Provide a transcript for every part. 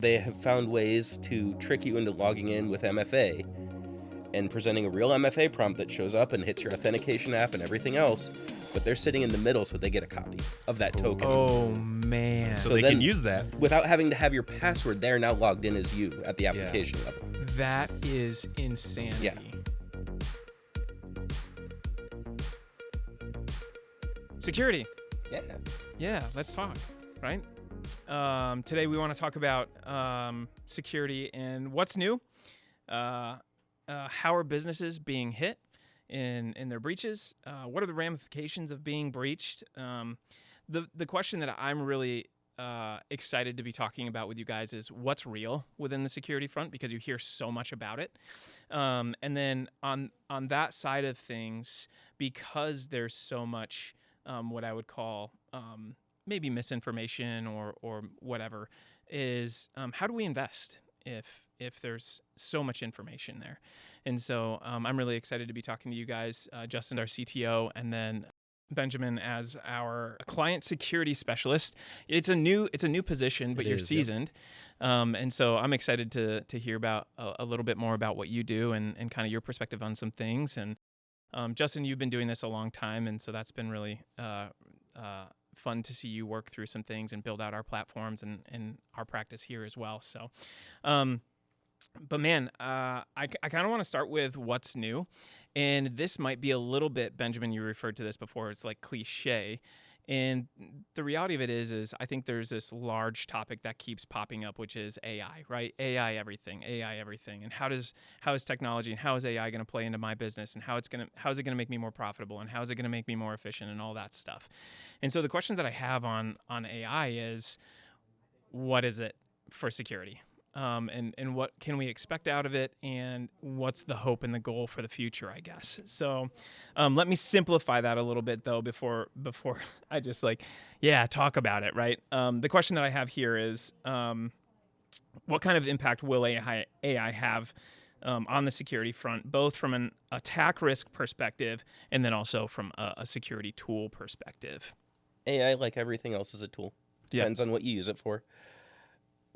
They have found ways to trick you into logging in with MFA and presenting a real MFA prompt that shows up and hits your authentication app and everything else, but they're sitting in the middle so they get a copy of that token. Oh, man. So they can use that. Without having to have your password, they're now logged in as you at the application level. That is insanity. Yeah. Security. Yeah. Yeah, let's talk, right? Today we want to talk about security and what's new, how are businesses being hit in their breaches, what are the ramifications of being breached. The question that I'm really excited to be talking about with you guys is what's real within the security front, because you hear so much about it. And then on that side of things, because there's so much what I would call maybe misinformation or whatever, is how do we invest if there's so much information there? And so I'm really excited to be talking to you guys, Justin, our CTO, and then Benjamin as our client security specialist. It's a new position, but you're seasoned. And so I'm excited to hear about a little bit more about what you do and kind of your perspective on some things. And Justin, you've been doing this a long time, and so that's been really fun to see you work through some things and build out our platforms and our practice here as well. So, but man, I kind of want to start with what's new. And this might be a little bit, Benjamin, you referred to this before, it's like cliche. And the reality of it is I think there's this large topic that keeps popping up, which is AI, right? AI everything. And how is technology and how is AI going to play into my business, and how is it going to make me more profitable, and how is it going to make me more efficient, and all that stuff. And so the question that I have on AI is, what is it for security? And what can we expect out of it, and what's the hope and the goal for the future, I guess. So let me simplify that a little bit, though, before I just talk about it, right? The question that I have here is, what kind of impact will AI have on the security front, both from an attack risk perspective and then also from a security tool perspective? AI, like everything else, is a tool. Depends on what you use it for.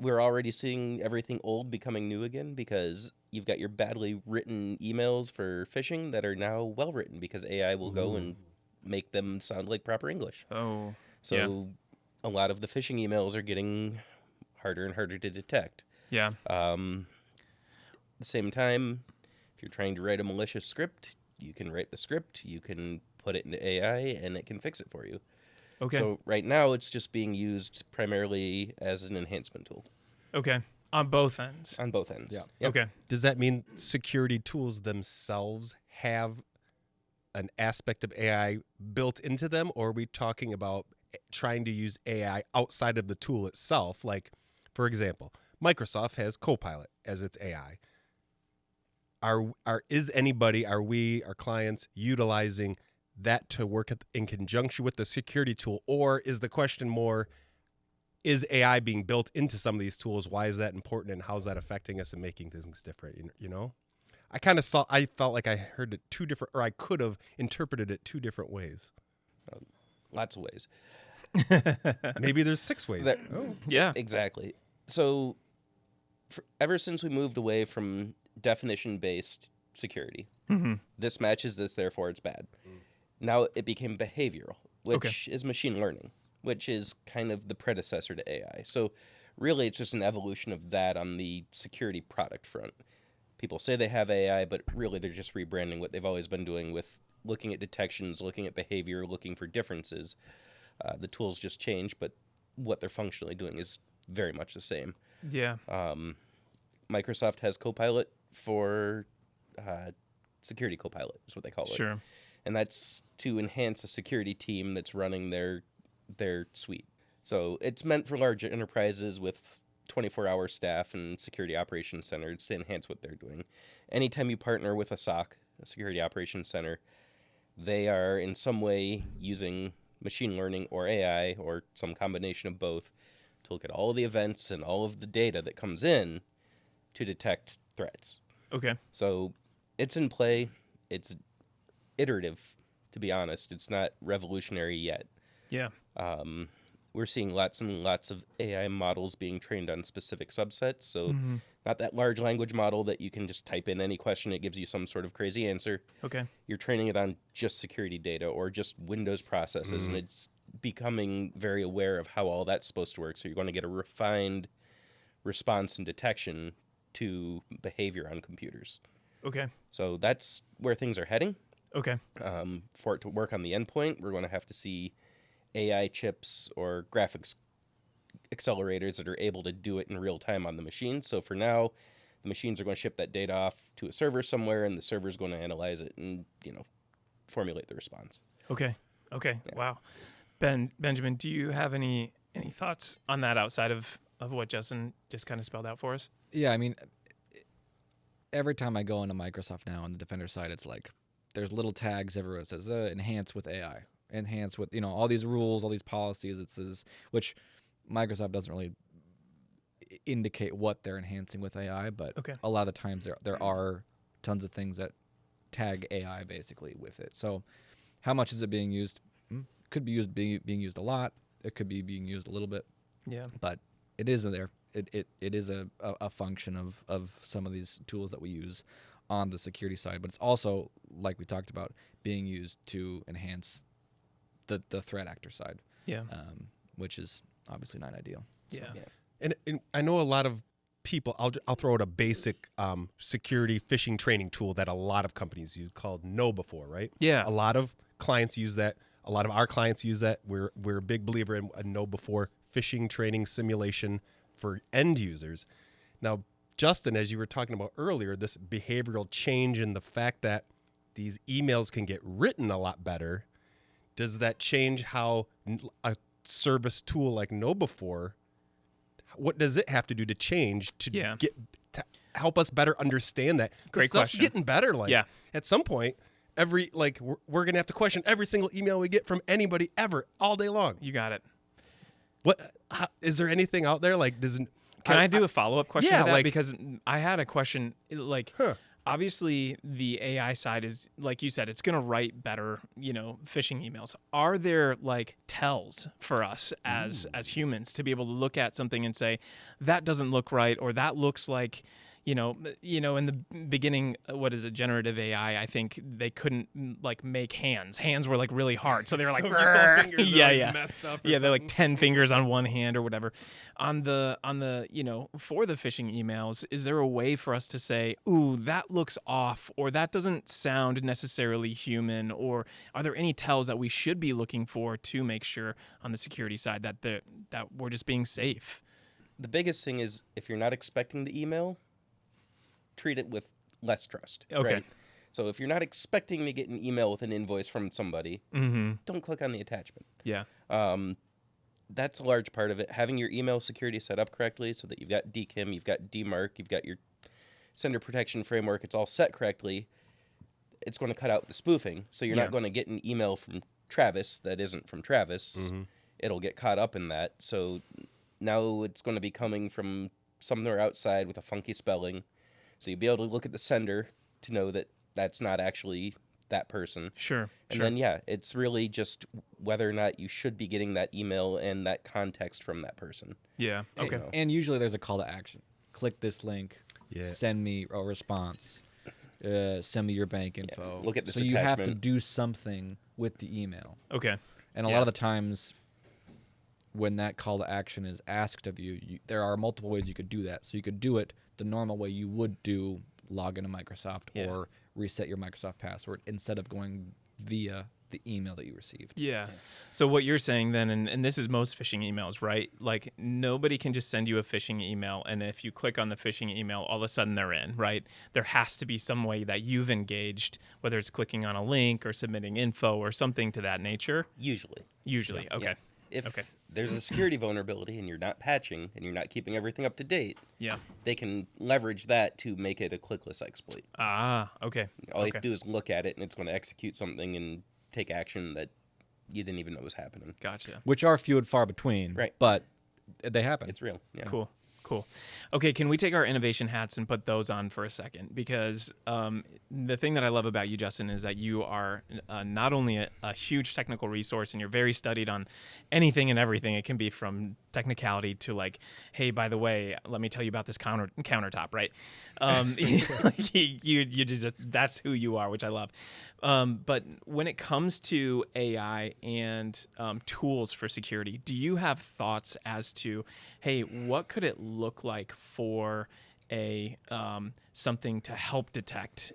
We're already seeing everything old becoming new again, because you've got your badly written emails for phishing that are now well written, because AI will go and make them sound like proper English. Oh, so a lot of the phishing emails are getting harder and harder to detect. Yeah. At the same time, if you're trying to write a malicious script, you can write the script, you can put it into AI, and it can fix it for you. Okay. So right now, it's just being used primarily as an enhancement tool. Okay. On both ends. On both ends. Yeah. Yep. Okay. Does that mean security tools themselves have an aspect of AI built into them, or are we talking about trying to use AI outside of the tool itself? Like, for example, Microsoft has Copilot as its AI. Are we, our clients, utilizing that to work in conjunction with the security tool? Or is the question more, is AI being built into some of these tools? Why is that important, and how's that affecting us and making things different? You know, I felt like I heard it two different, or I could have interpreted it two different ways. Lots of ways. Maybe there's 6 ways. Yeah. Exactly. So ever since we moved away from definition-based security, this matches this, therefore it's bad. Now it became behavioral, which is machine learning, which is kind of the predecessor to AI. So really it's just an evolution of that on the security product front. People say they have AI, but really they're just rebranding what they've always been doing with looking at detections, looking at behavior, looking for differences. The tools just change, but what they're functionally doing is very much the same. Yeah. Microsoft has Copilot for Security Copilot is what they call it. Sure. And that's to enhance a security team that's running their suite. So it's meant for large enterprises with 24-hour staff and security operations centers to enhance what they're doing. Anytime you partner with a SOC, a security operations center, they are in some way using machine learning or AI or some combination of both to look at all of the events and all of the data that comes in to detect threats. Okay. So it's in play. It's iterative, to be honest. It's not revolutionary yet. Yeah. we're seeing lots and lots of AI models being trained on specific subsets. So not that large language model that you can just type in any question, it gives you some sort of crazy answer. Okay. You're training it on just security data or just Windows processes, and it's becoming very aware of how all that's supposed to work. So you're going to get a refined response and detection to behavior on computers. Okay. So that's where things are heading. Okay. For it to work on the endpoint, we're going to have to see AI chips or graphics accelerators that are able to do it in real time on the machine. So for now, the machines are going to ship that data off to a server somewhere, and the server is going to analyze it and, formulate the response. Okay. Okay. Yeah. Wow. Benjamin, do you have any thoughts on that outside of what Justin just kind of spelled out for us? Yeah, I mean, every time I go into Microsoft now on the Defender side, it's like there's little tags everywhere that says enhance with AI, enhance with, all these rules, all these policies. It says, which Microsoft doesn't really indicate what they're enhancing with AI, but Okay. a lot of the times there are tons of things that tag AI basically with it. So how much is it being used? Could be being used a lot. It could be being used a little bit. Yeah. But it is in there. It is a function of some of these tools that we use on the security side, but it's also, like we talked about, being used to enhance the threat actor side. Yeah. Which is obviously not ideal. Yeah. And I know a lot of people, I'll throw out a basic security phishing training tool that a lot of companies use called KnowBefore, right? Yeah. A lot of clients use that. A lot of our clients use that. We're a big believer in a KnowBefore phishing training simulation for end users. Now, Justin, as you were talking about earlier, this behavioral change in the fact that these emails can get written a lot better, does that change how a service tool like KnowBefore, what does it have to do to change to to help us better understand that? Great stuff's question. getting better. At some point, we're gonna have to question every single email we get from anybody ever all day long. You got it. Is there anything out there Can I do a follow-up question yeah, to that? like- Because I had a question, obviously the AI side is, like you said, it's going to write better, phishing emails. Are there tells for us as humans to be able to look at something and say, that doesn't look right, or that looks like, in the beginning, what is it, generative AI? I think they couldn't make hands. Hands were really hard, so they were like, So just all fingers are always yeah, messed up or yeah, they're something. 10 fingers on one hand or whatever. On the for the phishing emails, is there a way for us to say, ooh, that looks off, or that doesn't sound necessarily human, or are there any tells that we should be looking for to make sure on the security side that we're just being safe? The biggest thing is if you're not expecting the email, treat it with less trust. Okay. Right? So if you're not expecting to get an email with an invoice from somebody, don't click on the attachment. Yeah. That's a large part of it. Having your email security set up correctly so that you've got DKIM, you've got DMARC, you've got your sender protection framework, it's all set correctly, it's going to cut out the spoofing. So you're not going to get an email from Travis that isn't from Travis. It'll get caught up in that. So now it's going to be coming from somewhere outside with a funky spelling. So you'll be able to look at the sender to know that that's not actually that person. Sure. And then, it's really just whether or not you should be getting that email and that context from that person. Yeah. Okay. And usually there's a call to action. Click this link. Yeah. Send me a response. Send me your bank info. Look at this So you have to attachment. do something with the email. Okay. And a lot of the times when that call to action is asked of you, there are multiple ways you could do that. So you could do it the normal way you would do log into Microsoft or reset your Microsoft password instead of going via the email that you received. Yeah. So what you're saying then, and this is most phishing emails, right? Nobody can just send you a phishing email, and if you click on the phishing email, all of a sudden they're in, right? There has to be some way that you've engaged, whether it's clicking on a link or submitting info or something to that nature. Usually. Okay. Yeah. If there's a security vulnerability and you're not patching and you're not keeping everything up to date, Yeah. they can leverage that to make it a clickless exploit. Ah, okay. All you have to do is look at it, and it's going to execute something and take action that you didn't even know was happening. Gotcha. Which are few and far between. Right. But they happen. It's real. Yeah. Cool. Cool. Okay, can we take our innovation hats and put those on for a second? Because the thing that I love about you, Justin, is that you are not only a huge technical resource, and you're very studied on anything and everything. It can be from technicality to like, hey, by the way, let me tell you about this countertop, right? You just that's who you are, which I love. But when it comes to AI and tools for security, do you have thoughts as to, hey, what could it look like for a something to help detect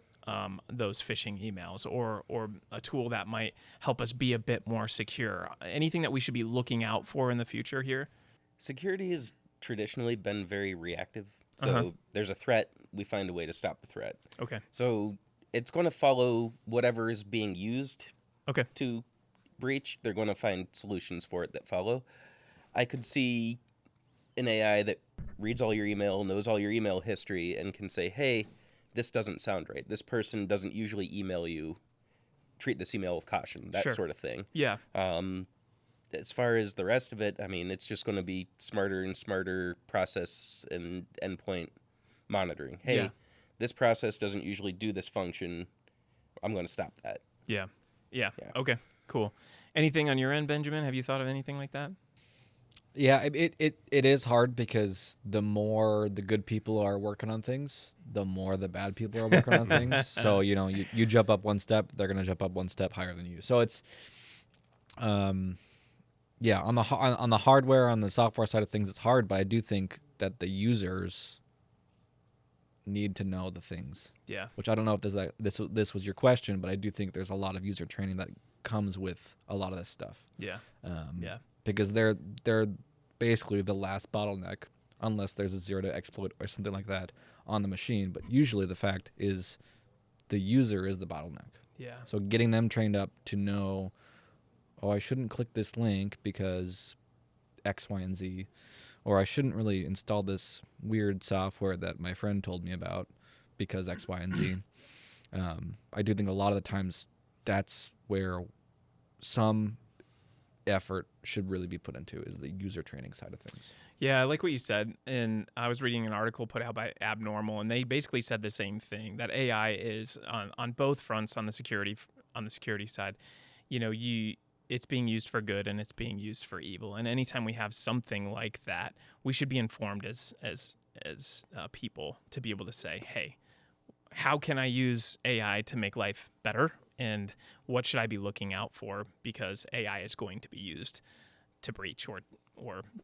those phishing emails, or a tool that might help us be a bit more secure? Anything that we should be looking out for in the future here? Security has traditionally been very reactive. So there's a threat, we find a way to stop the threat. Okay. So it's going to follow whatever is being used Okay. to breach. They're going to find solutions for it that follow. I could see an AI that reads all your email, knows all your email history, and can say, hey, this doesn't sound right. This person doesn't usually email you. Treat this email with caution, that Sure. sort of thing. Yeah. As far as the rest of it, I mean, it's just going to be smarter and smarter process and endpoint monitoring. Hey, Yeah. this process doesn't usually do this function. I'm going to stop that. Yeah. Yeah. Okay. Cool. Anything on your end, Benjamin? Have you thought of anything like that? Yeah, it is hard because the more the good people are working on things, the more the bad people are working on things. So, you jump up one step, they're going to jump up one step higher than you. So it's yeah, on the hardware, on the software side of things, it's hard, but I do think that the users need to know the things. Yeah. Which I don't know if this was your question, but I do think there's a lot of user training that comes with a lot of this stuff. Yeah. Yeah. Because they're basically the last bottleneck, unless there's a zero-day exploit or something like that on the machine. But usually the fact is the user is the bottleneck. Yeah. So getting them trained up to know, oh, I shouldn't click this link because X, Y, and Z, or I shouldn't really install this weird software that my friend told me about because X, Y, and Z. I do think a lot of the times that's where some effort should really be put into, is the user training side of things. Yeah, I like what you said. And I was reading an article put out by Abnormal, and they basically said the same thing, that AI is on both fronts, on the security side. It's being used for good and it's being used for evil. And anytime we have something like that, we should be informed as people to be able to say, hey, how can I use AI to make life better? And what should I be looking out for? Because AI is going to be used to breach or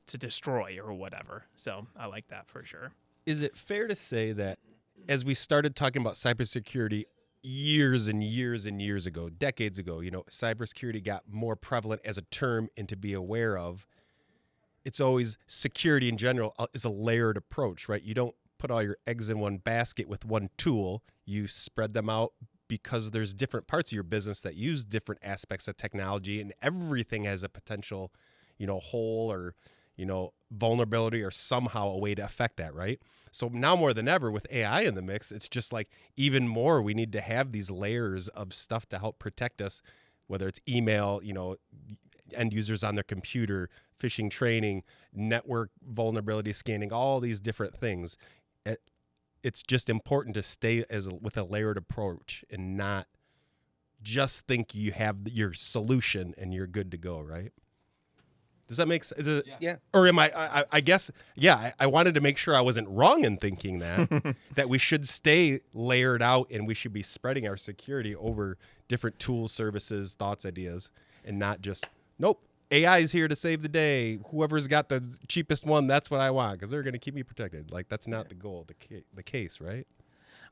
to destroy or whatever. So I like that for sure. Is it fair to say that as we started talking about cybersecurity years and years and years ago, decades ago, cybersecurity got more prevalent as a term and to be aware of, it's always security in general is a layered approach, right? You don't put all your eggs in one basket with one tool. You spread them out because there's different parts of your business that use different aspects of technology, and everything has a potential, hole or, vulnerability or somehow a way to affect that, right? So now more than ever with AI in the mix, it's just like even more we need to have these layers of stuff to help protect us, whether it's email, end users on their computer, phishing training, network vulnerability scanning, all these different things. It's just important to stay with a layered approach and not just think you have your solution and you're good to go, right? Does that make sense? Yeah. Or am I guess, yeah, I wanted to make sure I wasn't wrong in thinking that we should stay layered out and we should be spreading our security over different tools, services, thoughts, ideas, and not just, nope, AI is here to save the day. Whoever's got the cheapest one, that's what I want because they're going to keep me protected. Like, that's not the goal, the case, right?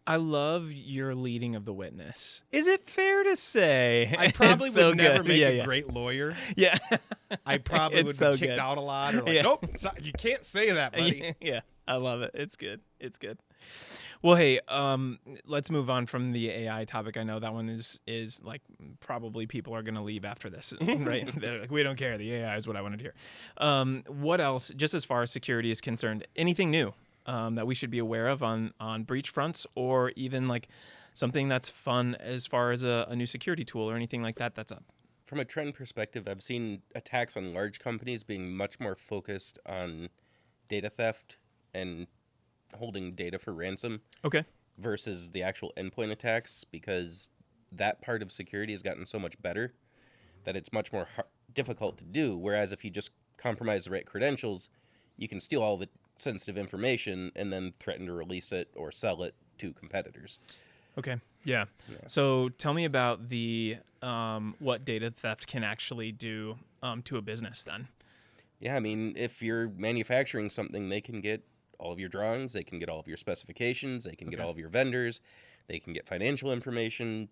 I love your leading of the witness. Is it fair to say? I probably It's so would never good. make Yeah, a yeah. great lawyer. Yeah. I probably It's would so be kicked good. out a lot or like, Yeah. nope, you can't say that, buddy. Yeah, I love it. It's good. It's good. Well, hey, let's move on from the AI topic. I know that one is like probably people are going to leave after this, right? They're like, we don't care. The AI is what I wanted to hear. What else, just as far as security is concerned, anything new that we should be aware of on breach fronts, or even like something that's fun as far as a new security tool or anything like that that's up? From a trend perspective, I've seen attacks on large companies being much more focused on data theft and holding data for ransom Okay. versus the actual endpoint attacks, because that part of security has gotten so much better that it's much more difficult to do. Whereas if you just compromise the right credentials, you can steal all the sensitive information and then threaten to release it or sell it to competitors. Okay. Yeah. So tell me about the what data theft can actually do to a business then. Yeah, I mean, if you're manufacturing something, they can get all of your drawings, they can get all of your specifications, they can get all of your vendors, they can get financial information,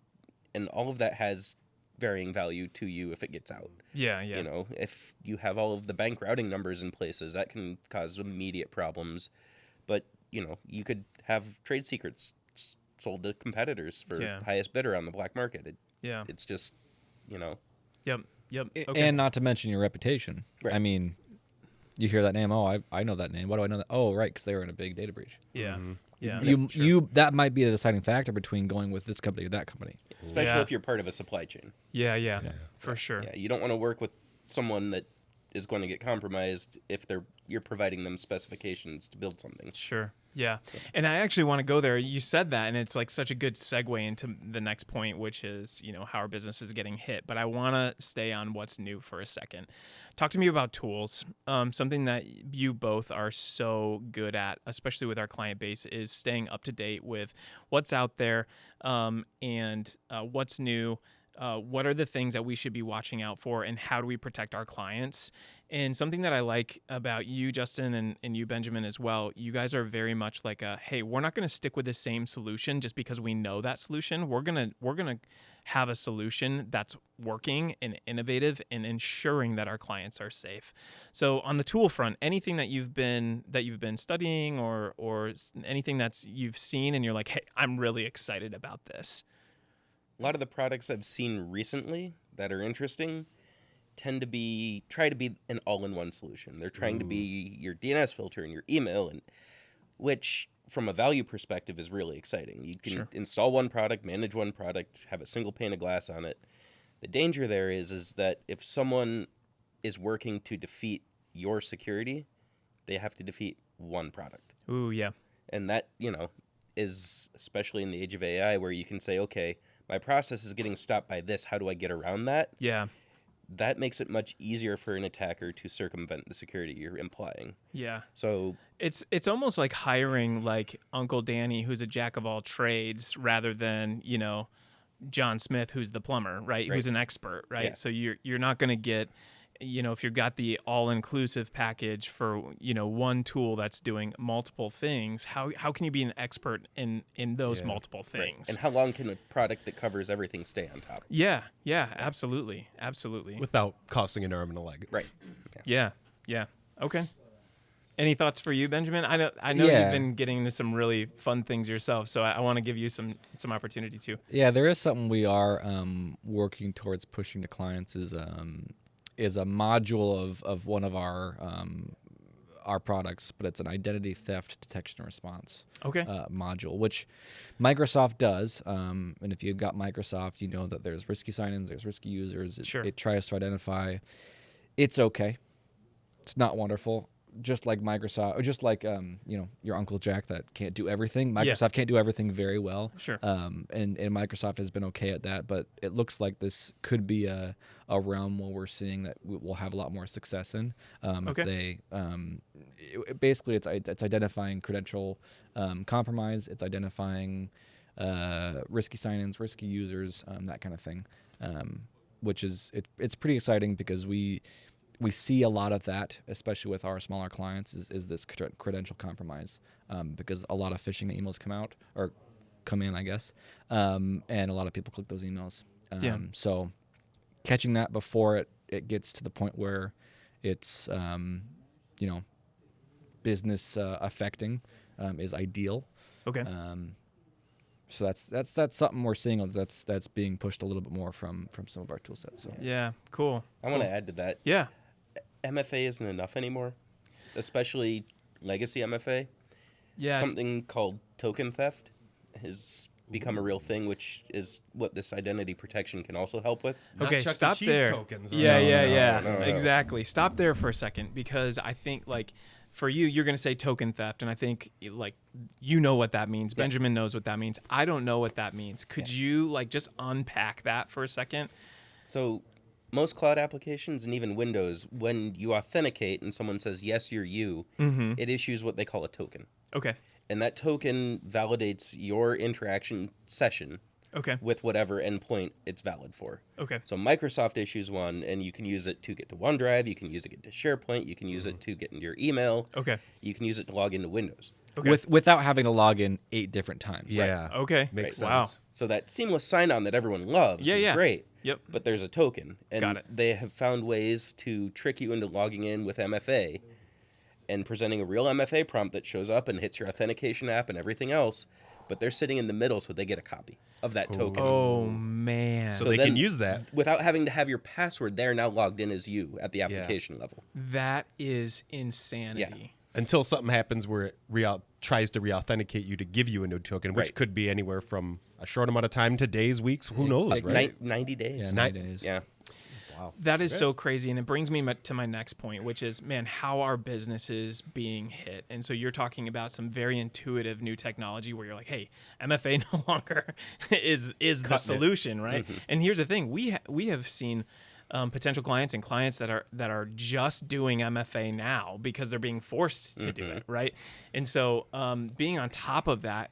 and all of that has varying value to you if it gets out. Yeah. You know, if you have all of the bank routing numbers in places, that can cause immediate problems. But, you know, you could have trade secrets sold to competitors for highest bidder on the black market. It's just, you know. Yep. Okay. And not to mention your reputation. Right. I mean, you hear that name. Oh, I know that name. Why do I know that? Oh, right, because they were in a big data breach. Yeah. Yeah. You that might be a deciding factor between going with this company or that company. Especially if you're part of a supply chain. Yeah. For sure. Yeah, you don't want to work with someone that is going to get compromised if you're providing them specifications to build something. Sure. Yeah. And I actually want to go there. You said that, and it's like such a good segue into the next point, which is, you know, how our business is getting hit. But I want to stay on what's new for a second. Talk to me about tools. Something that you both are so good at, especially with our client base, is staying up to date with what's out there and what's new. What are the things that we should be watching out for, and how do we protect our clients? And something that I like about you, Justin, and you, Benjamin, as well, you guys are very much like hey, we're not going to stick with the same solution just because we know that solution. We're gonna have a solution that's working and innovative and ensuring that our clients are safe. So on the tool front, anything that you've been studying or anything you've seen and you're like, hey, I'm really excited about this. A lot of the products I've seen recently that are interesting tend to try to be an all-in-one solution. They're trying to be your DNS filter and your email, and which from a value perspective is really exciting. You can install one product, manage one product, have a single pane of glass on it. The danger there is that if someone is working to defeat your security, they have to defeat one product. Ooh, yeah. And that, you know, is especially in the age of AI where you can say, okay, my process is getting stopped by this. How do I get around that? Yeah. That makes it much easier for an attacker to circumvent the security you're implying. Yeah. So it's almost like hiring like Uncle Danny, who's a jack of all trades, rather than, you know, John Smith, who's the plumber, right? Who's an expert, right? Yeah. So you're not going to get, you know, if you've got the all-inclusive package for, you know, one tool that's doing multiple things, how can you be an expert in those multiple things? Right. And how long can a product that covers everything stay on top? Yeah, absolutely. Without costing an arm and a leg. Right. Yeah. Okay. Any thoughts for you, Benjamin? I know you've been getting into some really fun things yourself, so I want to give you some opportunity too. Yeah, there is something we are working towards pushing to clients is a module of one of our products, but it's an identity theft detection and response module, which Microsoft does. And if you've got Microsoft, you know that there's risky sign-ins, there's risky users. It tries to identify. It's okay. It's not wonderful. Just like Microsoft, or just like you know, your Uncle Jack that can't do everything. Microsoft can't do everything very well. Sure. And Microsoft has been okay at that, but it looks like this could be a realm where we're seeing that we'll have a lot more success in. If they basically it's identifying credential compromise, it's identifying risky sign-ins, risky users, that kind of thing, which is it's pretty exciting because we see a lot of that, especially with our smaller clients, is this credential compromise, because a lot of phishing emails come in, I guess, and a lot of people click those emails. So catching that before it gets to the point where it's, you know, business affecting is ideal. Okay. So that's something we're seeing that's being pushed a little bit more from some of our tool sets. So. Yeah, cool. I want to add to that. Yeah. MFA isn't enough anymore, especially legacy MFA. Yeah. Something called token theft has become a real thing, which is what this identity protection can also help with. Okay, Chuck E. stop Cheese there. Tokens, right? Yeah. No. Exactly. Stop there for a second, because I think like for you, you're going to say token theft, and I think like you know what that means. Yeah. Benjamin knows what that means. I don't know what that means. Could you like just unpack that for a second? So most cloud applications and even Windows, when you authenticate and someone says, yes, you're you, it issues what they call a token. Okay. And that token validates your interaction session Okay. with whatever endpoint it's valid for. Okay. So Microsoft issues one, and you can use it to get to OneDrive, you can use it to get to SharePoint, you can use it to get into your email, Okay. you can use it to log into Windows. Okay. Without having to log in 8 different times. Yeah. Okay. Makes Wow. sense. So that seamless sign-on that everyone loves Yeah, is yeah. great, Yep. but there's a token. And Got it. they have found ways to trick you into logging in with MFA and presenting a real MFA prompt that shows up and hits your authentication app and everything else, but they're sitting in the middle so they get a copy of that token. Oh man. So So they then- can use that. Without having to have your password, they're now logged in as you at the application level. That is insanity. Until something happens where it tries to re-authenticate you to give you a new token, which Right. could be anywhere from a short amount of time to days, weeks, who knows, Like, right? 90 days. Yeah, 9 days. Yeah. Wow. That is so crazy, and it brings me to my next point, which is, man, how are businesses being hit? And so you're talking about some very intuitive new technology where you're like, hey, MFA no longer is the solution, right? And here's the thing: we have seen potential clients and clients that are just doing MFA now because they're being forced to do it, right? And so being on top of that,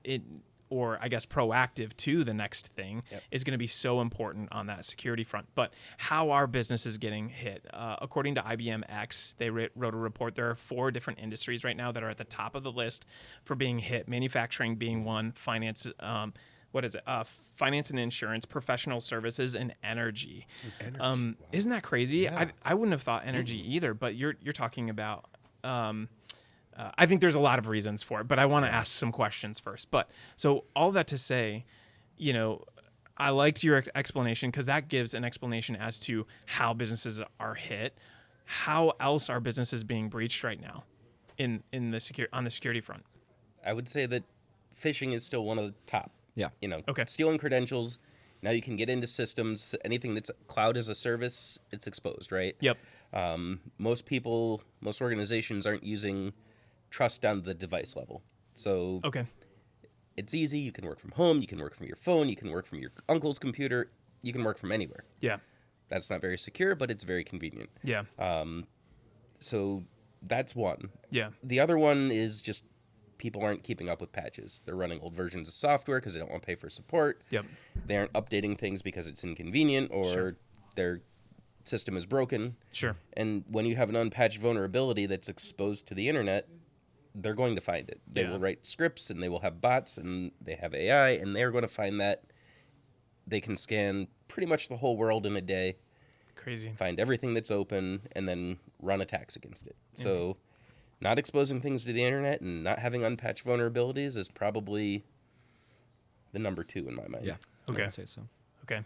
or I guess proactive to the next thing is going to be so important on that security front. But how are businesses getting hit? According to IBM X, they wrote a report. There are 4 different industries right now that are at the top of the list for being hit. Manufacturing being one, finance, finance and insurance, professional services, and energy. Isn't that crazy? Yeah. I wouldn't have thought energy either, but you're talking about I think there's a lot of reasons for it, but I want to ask some questions first. But so all that to say, I liked your explanation because that gives an explanation as to how businesses are hit. How else are businesses being breached right now on the security front? I would say that phishing is still one of the top. Yeah. Okay. Stealing credentials. Now you can get into systems. Anything that's cloud as a service, it's exposed, right? Yep. Most organizations aren't using trust down to the device level. So Okay. it's easy. You can work from home. You can work from your phone. You can work from your uncle's computer. You can work from anywhere. Yeah. That's not very secure, but it's very convenient. Yeah. So that's one. Yeah. The other one is just people aren't keeping up with patches. They're running old versions of software because they don't want to pay for support. Yep. They aren't updating things because it's inconvenient or Sure. their system is broken. Sure. And when you have an unpatched vulnerability that's exposed to the internet, they're going to find it. They Yeah. will write scripts and they will have bots and they have AI and they're going to find that. They can scan pretty much the whole world in a day, Crazy. find everything that's open, and then run attacks against it. So not exposing things to the internet and not having unpatched vulnerabilities is probably the number 2 in my mind. Yeah. Okay. I would say so. Okay.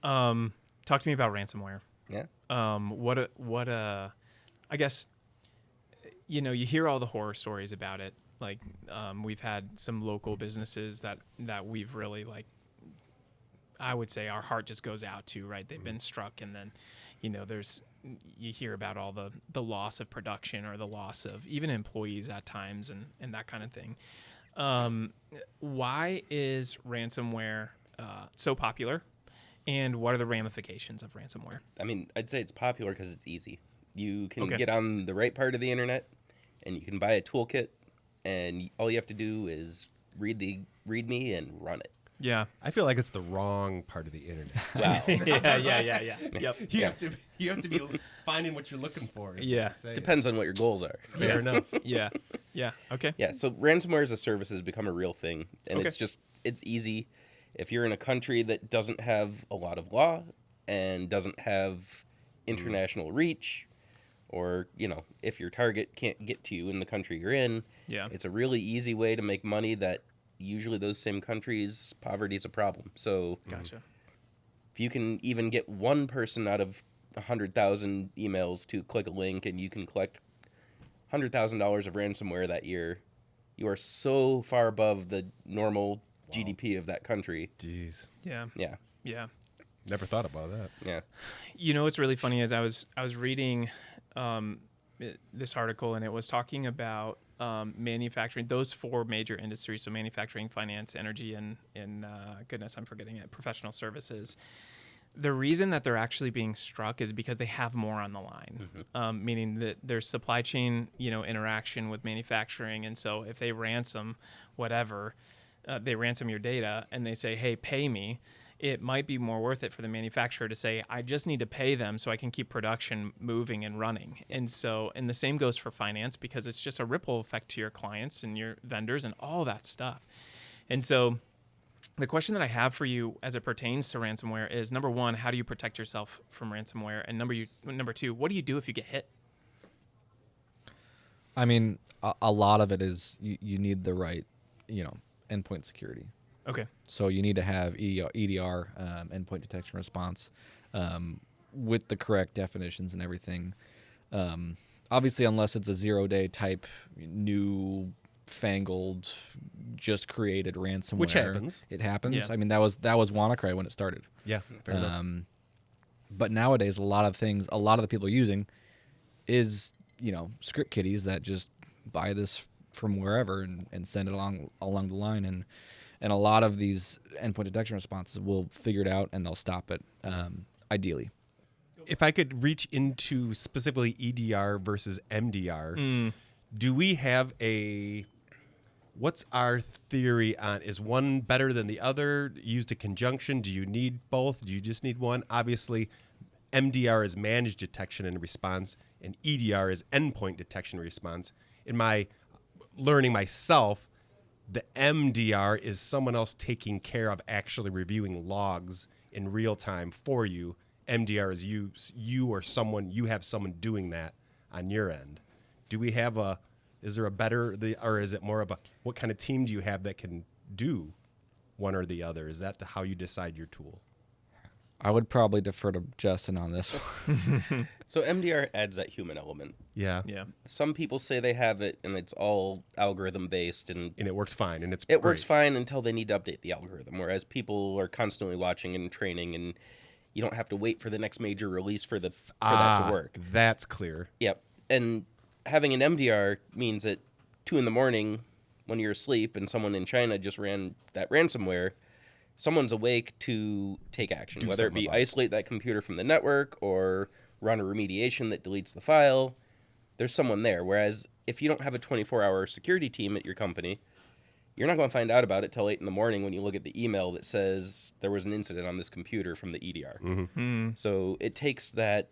Talk to me about ransomware. Yeah. I guess, you hear all the horror stories about it. Like, we've had some local businesses that we've really, like, I would say our heart just goes out to, right? They've been struck, and then, you hear about all the loss of production or the loss of even employees at times and that kind of thing. Why is ransomware so popular? And what are the ramifications of ransomware? I mean, I'd say it's popular because it's easy. You can Okay. get on the right part of the internet, and you can buy a toolkit, and all you have to do is read the README and run it. Yeah. I feel like it's the wrong part of the internet. Wow. yeah. Yep. You have to be finding what you're looking for. is what Yeah. you're saying. Depends on what your goals are. Fair enough. Yeah. Yeah. Okay. Yeah, so ransomware as a service has become a real thing, and Okay. it's easy. If you're in a country that doesn't have a lot of law and doesn't have international reach, or, if your target can't get to you in the country you're in, Yeah. it's a really easy way to make money that usually those same countries, poverty is a problem. So Gotcha. if you can even get one person out of 100,000 emails to click a link and you can collect $100,000 of ransomware that year, you are so far above the normal GDP of that country. Jeez. Yeah. Yeah, Yeah. Never thought about that. yeah. What's really funny is I was reading this article, and it was talking about manufacturing, those 4 major industries, so manufacturing, finance, energy, and goodness, I'm forgetting it, professional services. The reason that they're actually being struck is because they have more on the line, meaning that there's supply chain, interaction with manufacturing. And so if they ransom whatever, they ransom your data and they say, hey, pay me, it might be more worth it for the manufacturer to say, I just need to pay them so I can keep production moving and running. And the same goes for finance, because it's just a ripple effect to your clients and your vendors and all that stuff. And so the question that I have for you as it pertains to ransomware is, number 1, how do you protect yourself from ransomware? And number 2, what do you do if you get hit? I mean, a lot of it is you need the right, endpoint security. Okay. So you need to have EDR, endpoint detection response, with the correct definitions and everything. Obviously, unless it's a 0-day type new fangled, just created ransomware, Which happens. It happens. Yeah. I mean, that was WannaCry when it started. Yeah, fair enough. But nowadays, a lot of the people using is script kiddies that just buy this from wherever and send it along the line, and a lot of these endpoint detection responses will figure it out and they'll stop it. Ideally. If I could reach into specifically EDR versus MDR, do we have what's our theory on, is one better than the other, used in conjunction? Do you need both? Do you just need one? Obviously, MDR is managed detection and response, and EDR is endpoint detection and response. In my learning myself, the MDR is someone else taking care of actually reviewing logs in real time for you. MDR is you or someone, you have someone doing that on your end. Do we have is there a better, or is it more of what kind of team do you have that can do one or the other? Is that how you decide your tool? I would probably defer to Justin on this one. So MDR adds that human element. Yeah. Yeah. Some people say they have it and it's all algorithm based, and And it works fine, and it great. works fine until they need to update the algorithm, whereas people are constantly watching and training, and you don't have to wait for the next major release for that to work. That's clear. Yep. And having an MDR means that 2 a.m. when you're asleep and someone in China just ran that ransomware, someone's awake to take action, whether it be isolate that computer from the network or run a remediation that deletes the file. There's someone there. Whereas if you don't have a 24-hour security team at your company, you're not going to find out about it till 8 a.m. when you look at the email that says there was an incident on this computer from the EDR. Mm-hmm. So it takes that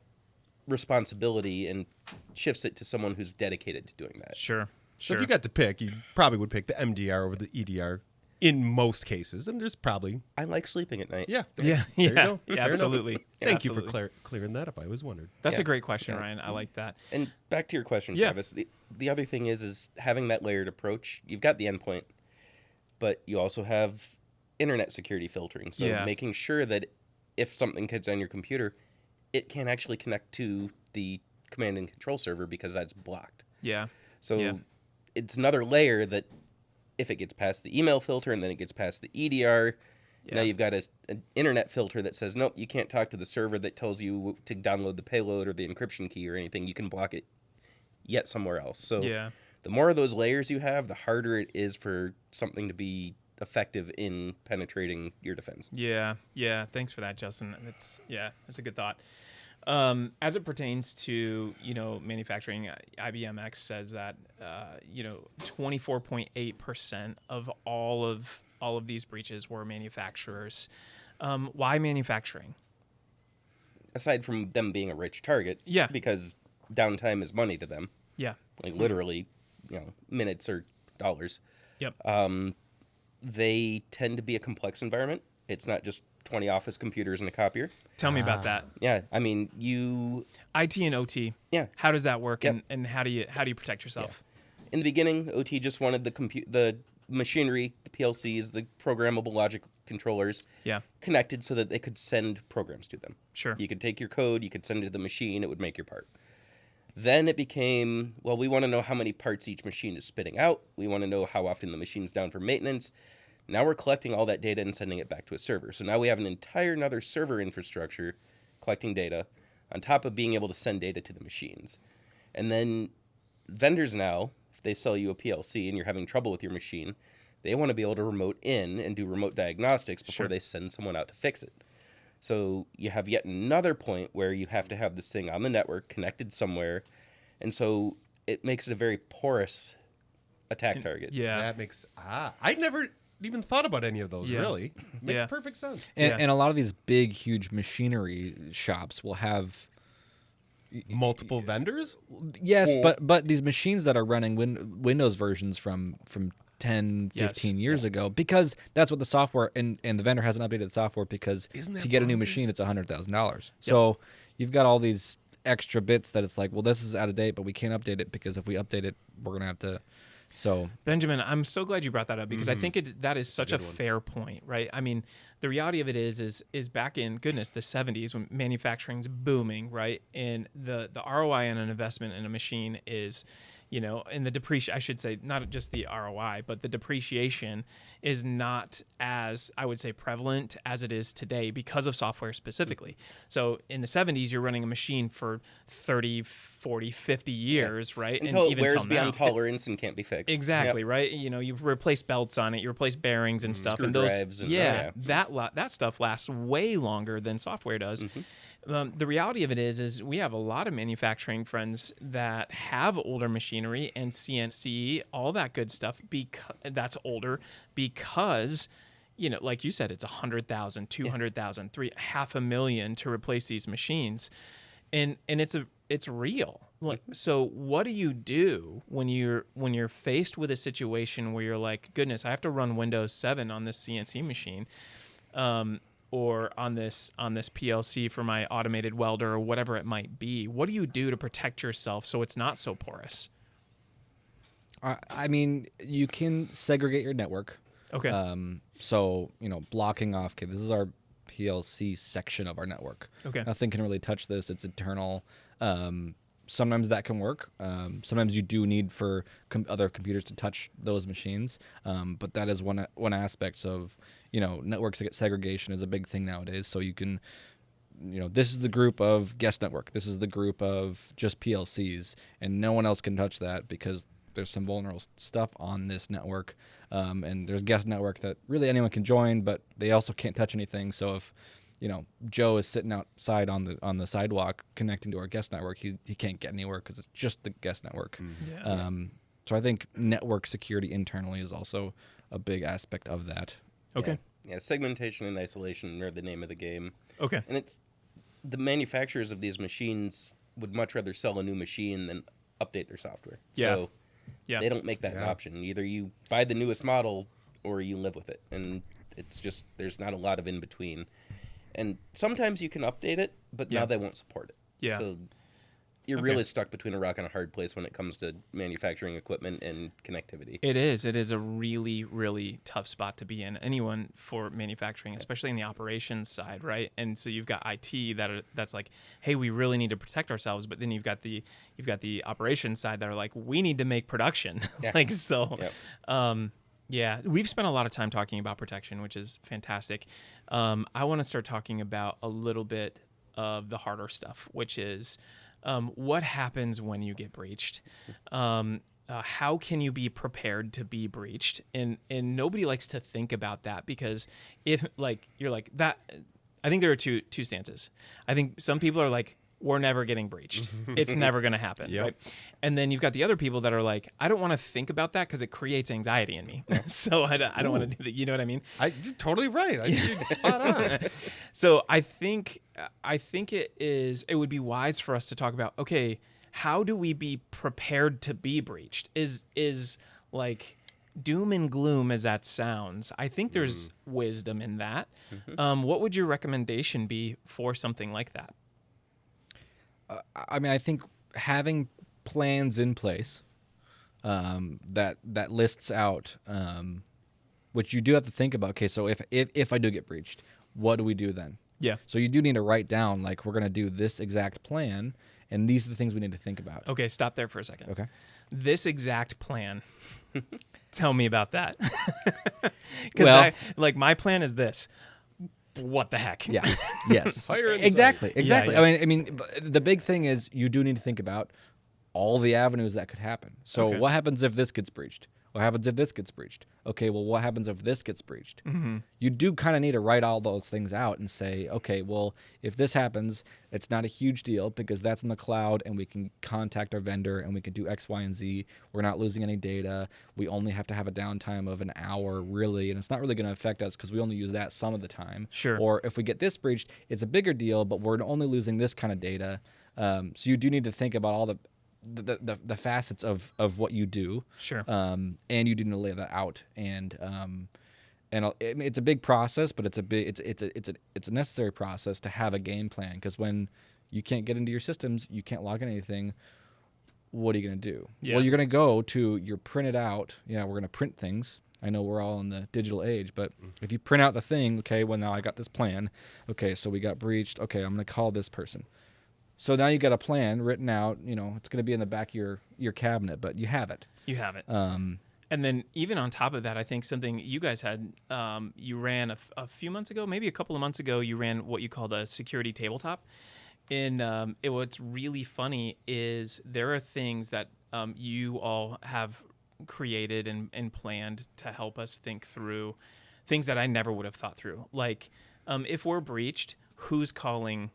responsibility and shifts it to someone who's dedicated to doing that. Sure. So if you got to pick, you probably would pick the MDR over the EDR in most cases, and there's probably... I like sleeping at night. Yeah. Yeah. There you Yeah. go. Yeah, Fair enough. absolutely. Thank you Absolutely. for clearing that up. I always wondered. That's Yeah. a great question, Yeah. Ryan. I like that. And back to your question, Yeah. Travis, the other thing is having that layered approach. You've got the endpoint, but you also have internet security filtering. So Yeah. making sure that if something gets on your computer, it can actually connect to the command and control server because that's blocked. Yeah. So Yeah. it's another layer that if it gets past the email filter and then it gets past the EDR, now you've got an internet filter that says, nope, you can't talk to the server that tells you to download the payload or the encryption key or anything. You can block it yet somewhere else. So Yeah. the more of those layers you have, the harder it is for something to be effective in penetrating your defenses. Yeah. Yeah. Thanks for that, Justin. That's a good thought. As it pertains to, manufacturing, IBMX says that, 24.8% of all of these breaches were manufacturers. Why manufacturing? Aside from them being a rich target, Yeah. because downtime is money to them, Yeah. like literally, minutes or dollars. Yep. They tend to be a complex environment. It's not just 20 office computers and a copier. Tell me about that. Yeah, I mean, IT and OT. Yeah. How does that work, Yep. and how do you protect yourself? In the beginning, OT just wanted the machinery, the PLCs, the programmable logic controllers Yeah. connected so that they could send programs to them. Sure. You could take your code, you could send it to the machine, it would make your part. Then it became, well, we want to know how many parts each machine is spitting out. We want to know how often the machine's down for maintenance. Now we're collecting all that data and sending it back to a server. So now we have an entire another server infrastructure collecting data on top of being able to send data to the machines. And then vendors now, if they sell you a PLC and you're having trouble with your machine, they want to be able to remote in and do remote diagnostics before they send someone out to fix it. So you have yet another point where you have to have this thing on the network connected somewhere. And so it makes it a very porous attack target. Yeah. That makes I never even thought about any of those. Really, makes perfect sense. And a lot of these big, huge machinery shops will have Multiple vendors. yes, but these machines that are running Windows versions from 10, 15 years ago, because that's what the software and the vendor hasn't updated the software because to get a new machine it's $100,000. So you've got all these extra bits that it's like, well, this is out of date, but we can't update it because if we update it, we're gonna have to. So Benjamin, I'm so glad you brought that up because I think that is such a fair point, right? I mean, the reality of it is back in the 70s when manufacturing's booming, right? And the ROI on an investment in a machine is, and the depreciation, I should say, not just the ROI, but the depreciation is not as, I would say, prevalent as it is today because of software specifically. So in the 70s, you're running a machine for 30, 40, 50 years, right? Until and it even wears till beyond now. tolerance and can't be fixed. Exactly, right? You replace belts on it, you replace bearings and stuff. Screw And those, drives and- that stuff lasts way longer than software does. The reality of it is we have a lot of manufacturing friends that have older machinery and CNC, all that good stuff, that's older because, like you said, it's 100,000, 200,000, $500,000 to replace these machines, and it's real. Like, so what do you do when you're faced with a situation where you're like, goodness, I have to run Windows 7 on this CNC machine, or on this PLC for my automated welder or whatever it might be? What do you do to protect yourself so it's not so porous? I mean, you can segregate your network. Okay. So blocking off. Okay, this is our PLC section of our network. Okay. Nothing can really touch this. It's internal. Sometimes that can work. Sometimes you do need for other computers to touch those machines. But that is one aspect of, network segregation is a big thing nowadays. So you can, this is the group of guest network. This is the group of just PLCs, and no one else can touch that because there's some vulnerable stuff on this network. And there's guest network that really anyone can join, but they also can't touch anything. So if Joe is sitting outside on the sidewalk connecting to our guest network, he can't get anywhere because it's just the guest network. So I think network security internally is also a big aspect of that. Okay. Yeah, segmentation and isolation are the name of the game. Okay. And it's the manufacturers of these machines would much rather sell a new machine than update their software. Yeah. So Yeah. they don't make that an option. Either you buy the newest model or you live with it. And it's just, there's not a lot of in between. And sometimes you can update it, but now they won't support it. Yeah. So you're really stuck between a rock and a hard place when it comes to manufacturing equipment and connectivity. It is. It is a really, really tough spot to be in. Anyone for manufacturing, especially in the operations side, right? And so you've got IT that's like, hey, we really need to protect ourselves, but then you've got the operations side that are like, we need to make production. Yeah, we've spent a lot of time talking about protection, which is fantastic. I want to start talking about a little bit of the harder stuff, which is what happens when you get breached. How can you be prepared to be breached? And nobody likes to think about that because if you're like that, I think there are two stances. I think some people are like, we're never getting breached. It's never going to happen, right? And then you've got the other people that are like, I don't want to think about that because it creates anxiety in me. So I don't want to do that. You know what I mean? You're totally right. You're spot on. So I think it would be wise for us to talk about, okay, how do we be prepared to be breached? Is like doom and gloom as that sounds. I think there's wisdom in that. What would your recommendation be for something like that? I mean, I think having plans in place that lists out, which you do have to think about. Okay, so if I do get breached, what do we do then? Yeah. So you do need to write down, like, we're going to do this exact plan, and these are the things we need to think about. Okay, stop there for a second. Okay. This exact plan. Tell me about that. Because my plan is this. What the heck? Yeah. Yes. Fire inside. Exactly. Yeah. I mean, the big thing is you do need to think about all the avenues that could happen. So Okay. what happens if this gets breached? What happens if this gets breached? Okay, well, what happens if this gets breached? Mm-hmm. You do kind of need to write all those things out and say, okay, well, if this happens, it's not a huge deal because that's in the cloud and we can contact our vendor and we can do X, Y, and Z. We're not losing any data. We only have to have a downtime of an hour, really, and it's not really going to affect us because we only use that some of the time. Sure. Or if we get this breached, it's a bigger deal, but we're only losing this kind of data. So you do need to think about all the facets of what you do. Sure. And you do need to lay that out. And it's a big process, but it's a necessary process to have a game plan, because when you can't get into your systems, you can't log in anything. What are you going to do? Yeah. Well, you're going to go to your printed out. Yeah, we're going to print things. I know we're all in the digital age, but if you print out the thing, okay, well, now I got this plan. Okay, so we got breached. Okay, I'm going to call this person. So now you got a plan written out. It's going to be in the back of your cabinet, but you have it. You have it. And then even on top of that, I think something you guys had, you ran a few months ago, maybe a couple of months ago, you ran what you called a security tabletop. And what's really funny is there are things that you all have created and planned to help us think through things that I never would have thought through. Like if we're breached, who's calling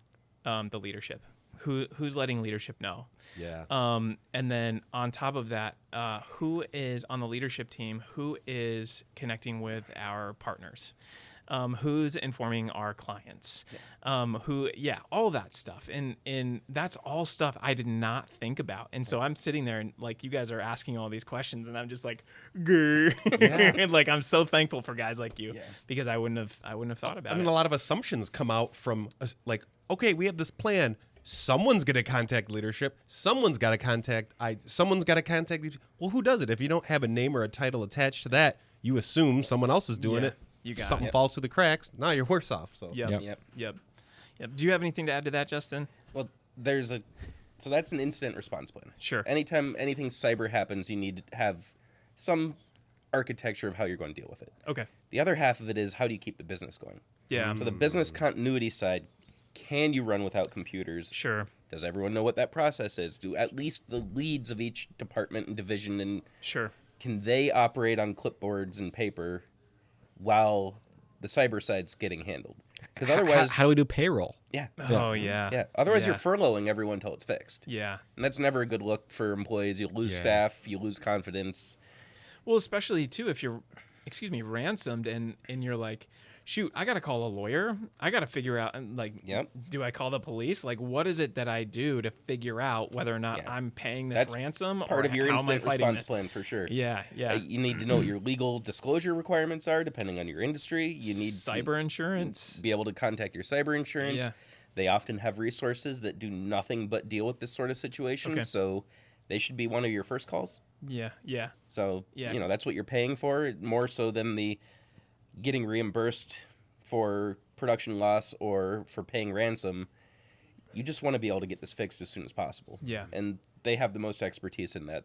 the leadership? Who's letting leadership know? Yeah. And then on top of that, who is on the leadership team? Who is connecting with our partners? Who's informing our clients? All that stuff. And that's all stuff I did not think about. And so I'm sitting there and like you guys are asking all these questions and I'm just like, grr. And like I'm so thankful for guys like you because I wouldn't have thought about And it. then a lot of assumptions come out from like, okay, we have this plan. Someone's going to contact leadership. Someone's got to contact. Someone's got to contact. Well, who does it? If you don't have a name or a title attached to that, you assume someone else is doing it. You If got something it. falls through the cracks, now you're worse off. So Yep. Do you have anything to add to that, Justin? Well, so that's an incident response plan. Sure. Anytime anything cyber happens, you need to have some architecture of how you're going to deal with it. Okay. The other half of it is how do you keep the business going? Yeah. So the business continuity side, can you run without computers? Sure. Does everyone know what that process is? Do at least the leads of each department and division, and Sure. can they operate on clipboards and paper while the cyber side's getting handled? Because otherwise, how do we do payroll? yeah, Oh yeah. yeah. Otherwise, you're Yeah. furloughing everyone until it's fixed, Yeah. and that's never a good look for employees. You lose Yeah. staff, you lose confidence. Well, especially too if you're, ransomed and you're like, shoot, I got to call a lawyer. I got to figure out, like, Yep. do I call the police? Like, what is it that I do to figure out whether or not Yeah. I'm paying this That's ransom Part or of your how am I incident fighting response this? plan for sure. Yeah, yeah. You need to know what your legal disclosure requirements are, depending on your industry. You need cyber insurance. to be able to contact your cyber insurance. Yeah. They often have resources that do nothing but deal with this sort of situation, Okay. so they should be one of your first calls. Yeah, yeah. So, Yeah. that's what you're paying for, more so than the getting reimbursed for production loss or for paying ransom. You just want to be able to get this fixed as soon as possible. Yeah. And they have the most expertise in that.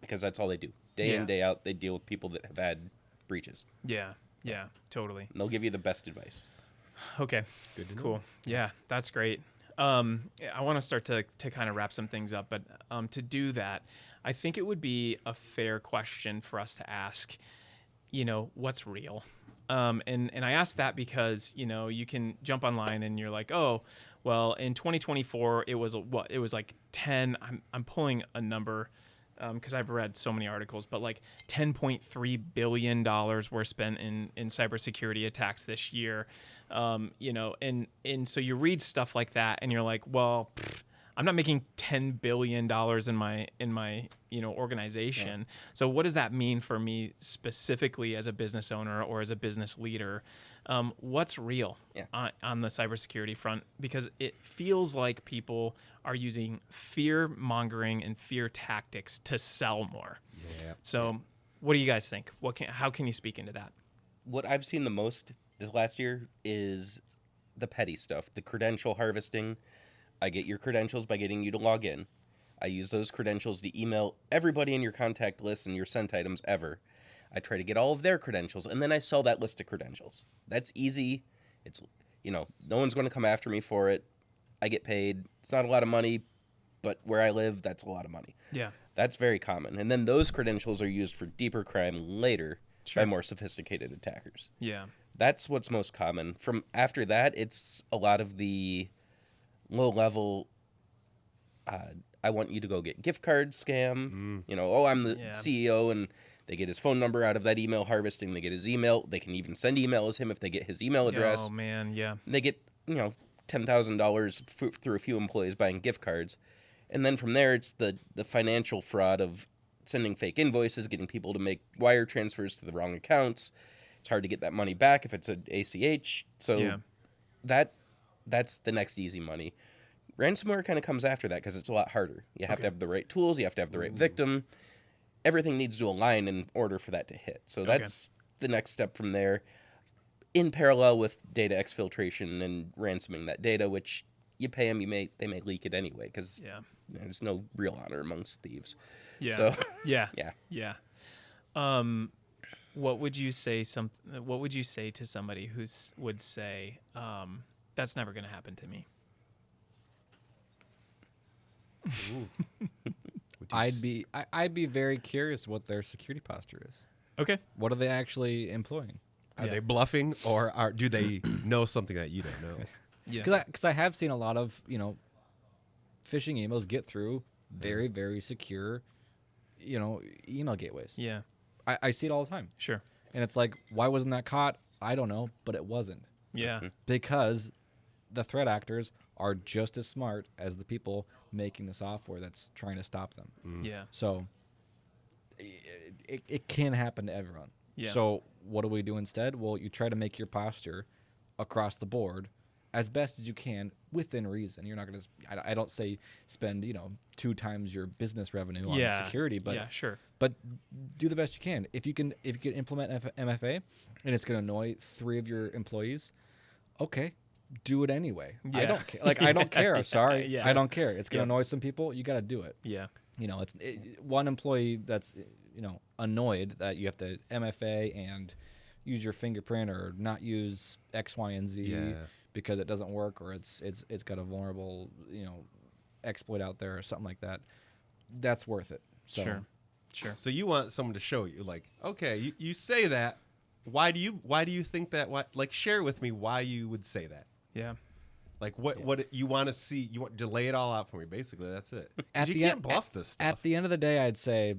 Because that's all they do. Day Yeah. in, day out, they deal with people that have had breaches. Yeah, yeah, totally. And they'll give you the best advice. Okay. Good to know. Cool. Yeah, that's great. I want to start to kind of wrap some things up, but to do that, I think it would be a fair question for us to ask, what's real? And I ask that because, you can jump online and you're like, oh, well, in 2024, it was like 10, I'm pulling a number because I've read so many articles, but like $10.3 billion were spent in cybersecurity attacks this year. And so you read stuff like that and you're like, well, I'm not making $10 billion in my organization. Yeah. So what does that mean for me specifically as a business owner or as a business leader? What's real on the cybersecurity front? Because it feels like people are using fear mongering and fear tactics to sell more. Yeah. So what do you guys think? How can you speak into that? What I've seen the most this last year is the petty stuff, the credential harvesting. I get your credentials by getting you to log in. I use those credentials to email everybody in your contact list and your sent items ever. I try to get all of their credentials, and then I sell that list of credentials. That's easy. It's, no one's going to come after me for it. I get paid. It's not a lot of money, but where I live, that's a lot of money. Yeah. That's very common. And then those credentials are used for deeper crime later Sure. by more sophisticated attackers. Yeah. That's what's most common. From after that, it's a lot of the low-level, I want you to go get gift card scam. You know, oh, I'm the CEO, and they get his phone number out of that email harvesting. They get his email. They can even send email as him if they get his email address. Oh, man, yeah. They get, $10,000 through a few employees buying gift cards. And then from there, it's the financial fraud of sending fake invoices, getting people to make wire transfers to the wrong accounts. It's hard to get that money back if it's an ACH. So that's the next easy money. Ransomware kind of comes after that because it's a lot harder. You have to have the right tools. You have to have the right victim. Everything needs to align in order for that to hit. So that's the next step from there. In parallel with data exfiltration and ransoming that data, which you pay them, they may leak it anyway because there's no real honor amongst thieves. Yeah. So, yeah. Yeah. Yeah. What would you say to somebody who would say, that's never going to happen to me? I'd be very curious what their security posture is. Okay. What are they actually employing? Are they bluffing, or do they know something that you don't know? Yeah. Because I have seen a lot of phishing emails get through very, very secure email gateways. Yeah. I see it all the time. Sure. And it's like, why wasn't that caught? I don't know, but it wasn't. Yeah. Because the threat actors are just as smart as the people making the software that's trying to stop them. Yeah. So it can happen to everyone. Yeah. So what do we do instead? Well, you try to make your posture across the board as best as you can within reason. You're not going to, I don't say spend, 2 times your business revenue on security, but yeah, sure. But do the best you can. If you can implement MFA and it's going to annoy 3 of your employees, okay, do it anyway. Yeah. I don't care. I don't care. Sorry. Yeah. I don't care. It's going to annoy some people. You got to do it. Yeah. It's one employee that's, annoyed that you have to MFA and use your fingerprint or not use X, Y, and Z because it doesn't work, or it's got a vulnerable, exploit out there or something like that. That's worth it. So, Sure. So you want someone to show you, like, okay, you say that. Why do you think that? Share with me why you would say that. Yeah. Like what you want to see? You want to lay it all out for me. Basically, that's it. You can't bluff this stuff. At the end of the day, I'd say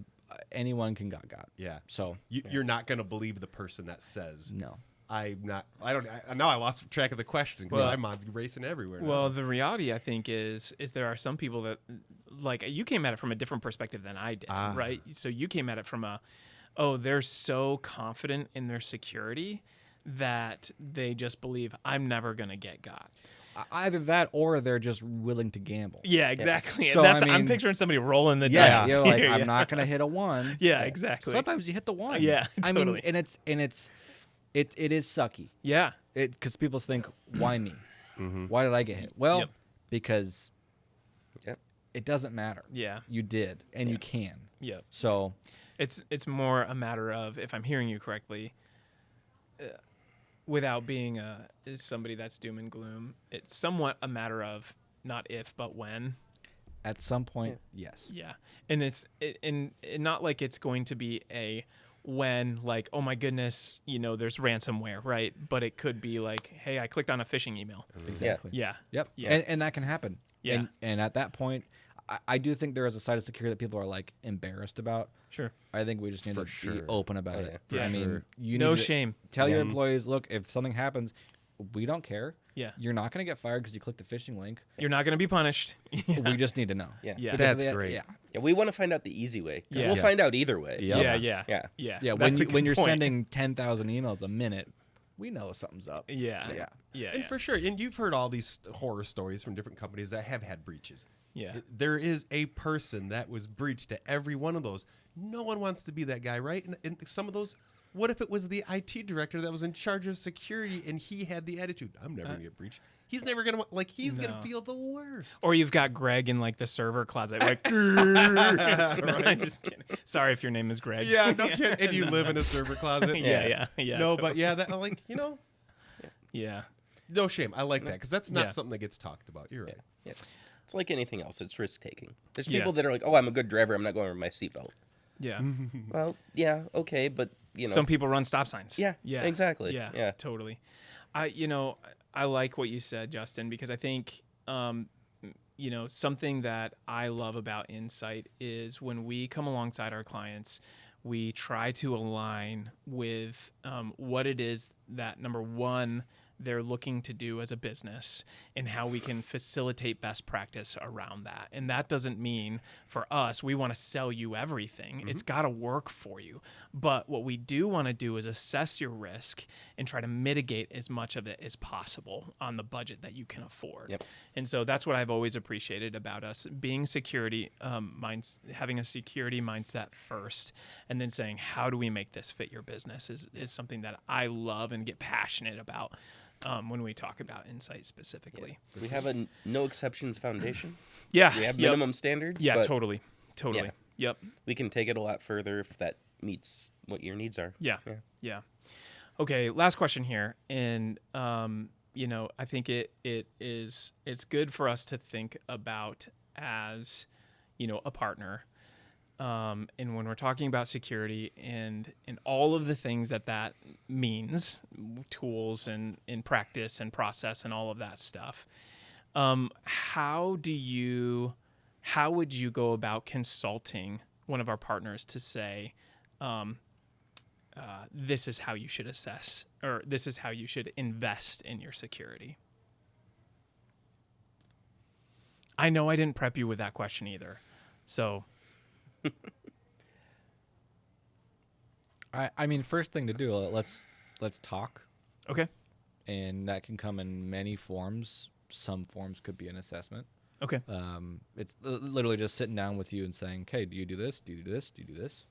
anyone can got. Yeah. So you're not going to believe the person that says no. Now I lost track of the question because my mind's racing everywhere now. Well, the reality, I think, is there are some people that, like, you came at it from a different perspective than I did, right? So you came at it from they're so confident in their security that they just believe I'm never going to get got. Either that or they're just willing to gamble. Yeah, exactly. So, I'm picturing somebody rolling the dice. You're like, I'm not going to hit a 1. Yeah, exactly. Sometimes you hit the 1. Yeah, totally. I mean, it is sucky. Yeah. Because people think, why me? Why did I get hit? Well, because it doesn't matter. Yeah. You did, and you can. Yeah. So it's more a matter of, if I'm hearing you correctly, without being somebody that's doom and gloom, it's somewhat a matter of not if, but when. At some point, yes. Yeah. And it's not like it's going to be a when, like, oh my goodness, there's ransomware, right? But it could be like, hey, I clicked on a phishing email. Exactly. Yeah. Yep. Yeah. And that can happen. Yeah. And at that point, I do think there is a side of security that people are like embarrassed about. Sure. I think we just need to be open about it. Yeah. I mean, you no need to shame. Tell your employees, look, if something happens, we don't care. Yeah. You're not going to get fired because you clicked the phishing link. You're not going to be punished. We just need to know. Yeah. Yeah. That's great. Yeah. Yeah, we want to find out the easy way. 'Cause Yeah. we'll find out either way. Yep. Yeah. Yeah. That's a When good you're point. sending 10,000 emails a minute, we know something's up. Yeah. And for sure, and you've heard all these horror stories from different companies that have had breaches. Yeah. There is a person that was breached to every one of those. No one wants to be that guy, right? And some of those, what if it was the IT director that was in charge of security and he had the attitude, I'm never going to get breached. He's never going to, he's going to feel the worst. Or you've got Greg in, like, the server closet, like, no, I'm just kidding. Sorry if your name is Greg. Yeah, no kidding. And you live in a server closet. Yeah. No, totally. but yeah, that, Yeah. no shame. I like that because that's not something that gets talked about. You're right. Yeah. It's like anything else. It's risk taking. There's Yeah. people that are like, "Oh, I'm a good driver. I'm not going over my seatbelt." Yeah. Well, yeah, okay, but Some people run stop signs. Yeah, Yeah. exactly. Yeah. Yeah. Totally. I like what you said, Justin, because I think, something that I love about InsITe is when we come alongside our clients, we try to align with what it is that, number one, they're looking to do as a business and how we can facilitate best practice around that. And that doesn't mean for us, we want to sell you everything. It's got to work for you. But what we do want to do is assess your risk and try to mitigate as much of it as possible on the budget that you can afford. Yep. And so that's what I've always appreciated about us being having a security mindset first, and then saying, how do we make this fit your business is something that I love and get passionate about. When we talk about InsITe specifically. We have a no exceptions foundation. Yeah. We have Yep. minimum standards. Yeah, but totally. Yeah. Yep. we can take it a lot further if that meets what your needs are. Yeah. Yeah. Yeah. Okay, last question here. And I think it's good for us to think about as, a partner. And when we're talking about security and all of the things that means, tools and practice and process and all of that stuff, how would you go about consulting one of our partners to say, this is how you should assess, or this is how you should invest in your security? I know I didn't prep you with that question either, so... I mean, first thing to do, let's talk, Okay. and that can come in many forms. Some forms could be an assessment. Okay. It's literally just sitting down with you and saying, "Okay, do you do this? Do you do this? Do you do this?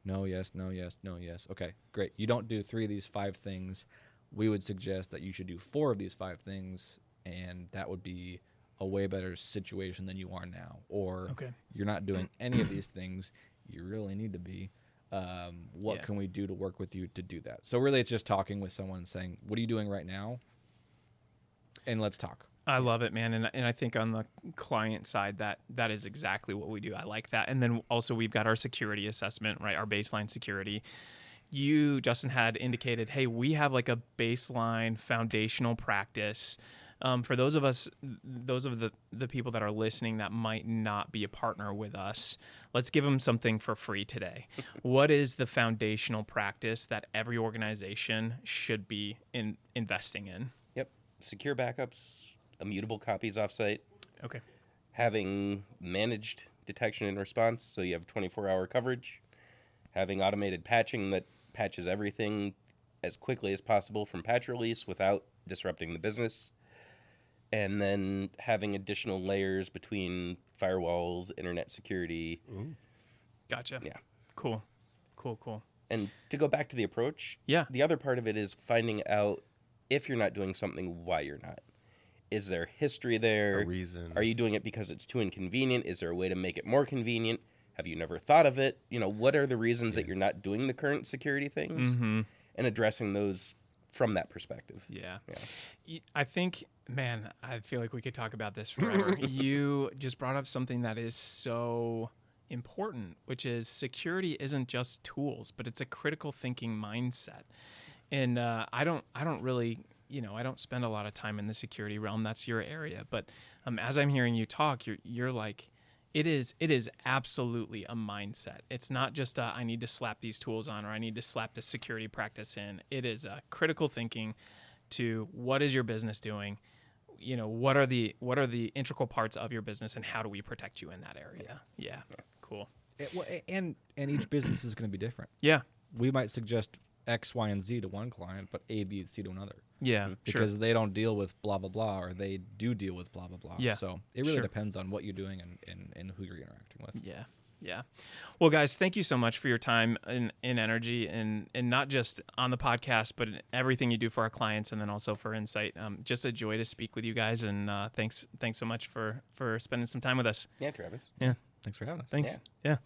No, yes, no, yes, no, yes. Okay, great. You don't do 3 of these 5 things. We would suggest that you should do 4 of these 5 things, and that would be a way better situation than you are now. Or Okay. you're not doing any of these things. You really need to be. What Yeah. can we do to work with you to do that?" So really, it's just talking with someone and saying, "What are you doing right now?" And let's talk. I love it, man. And I think on the client side, that is exactly what we do. I like that. And then also we've got our security assessment, right? Our baseline security. You, Justin, had indicated, hey, we have like a baseline foundational practice. For those of the people that are listening that might not be a partner with us, let's give them something for free today. What is the foundational practice that every organization should be investing in? Yep. Secure backups, immutable copies offsite, Okay. having managed detection and response, so you have 24-hour coverage, having automated patching that patches everything as quickly as possible from patch release without disrupting the business, and then having additional layers between firewalls, internet security. Gotcha. Yeah. Cool. And to go back to the approach, Yeah. the other part of it is finding out if you're not doing something, why you're not. Is there history there? A reason. Are you doing it because it's too inconvenient? Is there a way to make it more convenient? Have you never thought of it? What are the reasons that you're not doing the current security things? Mm-hmm. And addressing those from that perspective. Yeah. Yeah. I think, man, I feel like we could talk about this forever. You just brought up something that is so important, which is security isn't just tools, but it's a critical thinking mindset. And I don't really, I don't spend a lot of time in the security realm. That's your area. But as I'm hearing you talk, you're like, it is absolutely a mindset. It's not just I need to slap these tools on, or I need to slap this security practice in. It is a critical thinking to what is your business doing? What are the integral parts of your business, and how do we protect you in that area? Yeah. Cool. And each business is going to be different. Yeah. We might suggest X, Y, and Z to one client, but A, B, and C to another. Yeah. Sure. Because they don't deal with blah, blah, blah, or they do deal with blah, blah, blah. Yeah. So it really Sure. depends on what you're doing and who you're interacting with. Yeah. Yeah. Well, guys, thank you so much for your time and energy, and not just on the podcast, but in everything you do for our clients, and then also for InsITe. Just a joy to speak with you guys, and thanks so much for spending some time with us. Yeah, Travis. Yeah. Thanks for having us. Thanks. Yeah.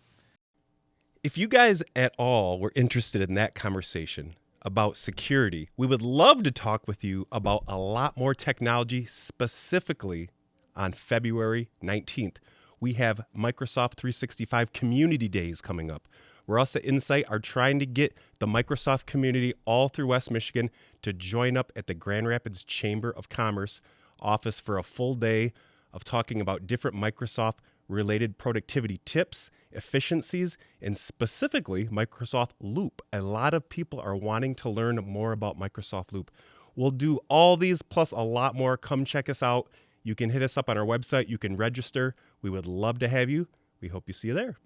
If you guys at all were interested in that conversation about security, we would love to talk with you about a lot more technology, specifically on February 19th. We have Microsoft 365 Community Days coming up. We're also at InsITe are trying to get the Microsoft community all through West Michigan to join up at the Grand Rapids Chamber of Commerce office for a full day of talking about different Microsoft related productivity tips, efficiencies, and specifically Microsoft Loop. A lot of people are wanting to learn more about Microsoft Loop. We'll do all these plus a lot more. Come check us out. You can hit us up on our website. You can register. We would love to have you. We hope you see you there.